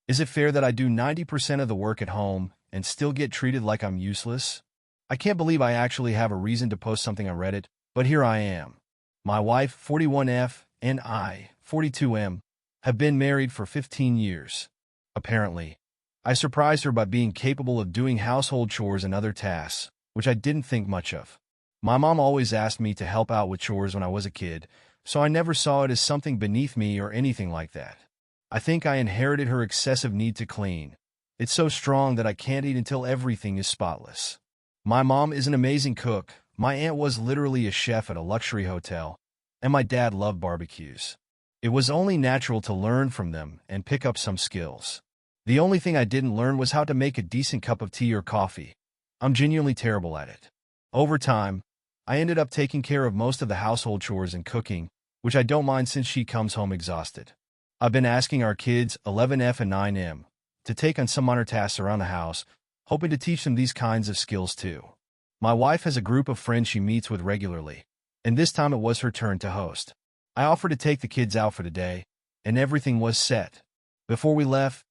Is it fair that I do 90% of the work at home and still get treated like I'm useless? I can't believe I actually have a reason to post something on Reddit, but here I am. My wife, 41F, and I, 42M, have been married for 15 years. Apparently, I surprised her by being capable of doing household chores and other tasks, which I didn't think much of. My mom always asked me to help out with chores when I was a kid, so I never saw it as something beneath me or anything like that. I think I inherited her excessive need to clean. It's so strong that I can't eat until everything is spotless. My mom is an amazing cook. My aunt was literally a chef at a luxury hotel, and my dad loved barbecues. It was only natural to learn from them and pick up some skills. The only thing I didn't learn was how to make a decent cup of tea or coffee. I'm genuinely terrible at it. Over time, I ended up taking care of most of the household chores and cooking, which I don't mind since she comes home exhausted. I've been asking our kids, 11F and 9M, to take on some minor tasks around the house, hoping to teach them these kinds of skills too. My wife has a group of friends she meets with regularly, and this time it was her turn to host. I offered to take the kids out for the day, and everything was set. Before we left,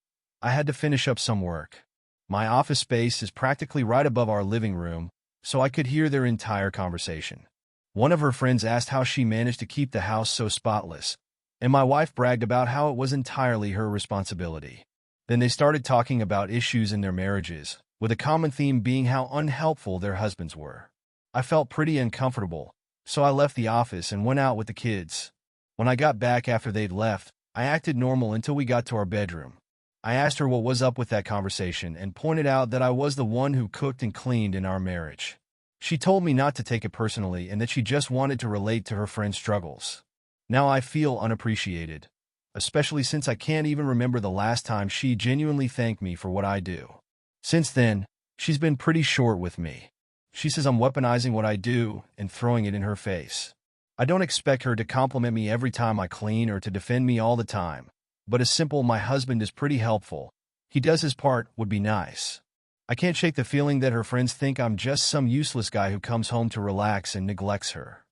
I had to finish up some work. My office space is practically right above our living room, so I could hear their entire conversation. One of her friends asked how she managed to keep the house so spotless, and my wife bragged about how it was entirely her responsibility. Then they started talking about issues in their marriages, with a common theme being how unhelpful their husbands were. I felt pretty uncomfortable, so I left the office and went out with the kids. When I got back after they'd left, I acted normal until we got to our bedroom. I asked her what was up with that conversation and pointed out that I was the one who cooked and cleaned in our marriage. She told me not to take it personally and that she just wanted to relate to her friend's struggles. Now I feel unappreciated, especially since I can't even remember the last time she genuinely thanked me for what I do. Since then, she's been pretty short with me. She says I'm weaponizing what I do and throwing it in her face. I don't expect her to compliment me every time I clean or to defend me all the time, but a simple "my husband is pretty helpful, he does his part" would be nice. I can't shake the feeling that her friends think I'm just some useless guy who comes home to relax and neglects her.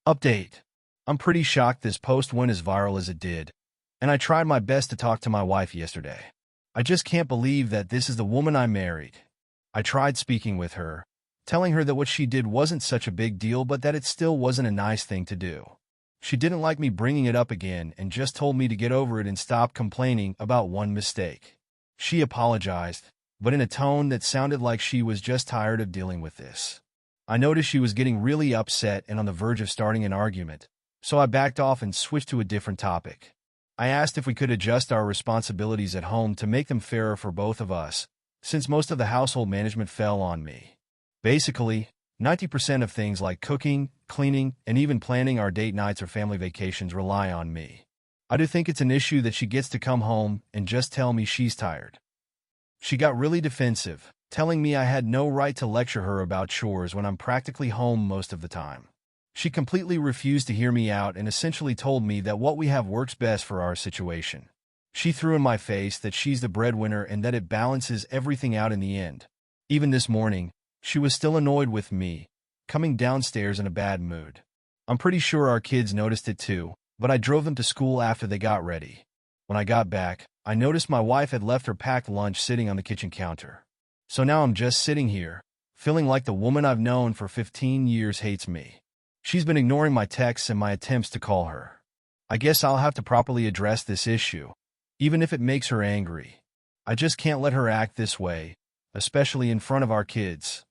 Update. I'm pretty shocked this post went as viral as it did, and I tried my best to talk to my wife yesterday. I just can't believe that this is the woman I married. I tried speaking with her, telling her that what she did wasn't such a big deal but that it still wasn't a nice thing to do. She didn't like me bringing it up again and just told me to get over it and stop complaining about one mistake. She apologized, but in a tone that sounded like she was just tired of dealing with this. I noticed she was getting really upset and on the verge of starting an argument, so I backed off and switched to a different topic. I asked if we could adjust our responsibilities at home to make them fairer for both of us, since most of the household management fell on me. Basically, 90% of things like cooking, cleaning, and even planning our date nights or family vacations rely on me. I do think it's an issue that she gets to come home and just tell me she's tired. She got really defensive, telling me I had no right to lecture her about chores when I'm practically home most of the time. She completely refused to hear me out and essentially told me that what we have works best for our situation. She threw in my face that she's the breadwinner and that it balances everything out in the end. Even this morning, she was still annoyed with me, coming downstairs in a bad mood. I'm pretty sure our kids noticed it too, but I drove them to school after they got ready. When I got back, I noticed my wife had left her packed lunch sitting on the kitchen counter. So now I'm just sitting here, feeling like the woman I've known for 15 years hates me. She's been ignoring my texts and my attempts to call her. I guess I'll have to properly address this issue, even if it makes her angry. I just can't let her act this way, especially in front of our kids.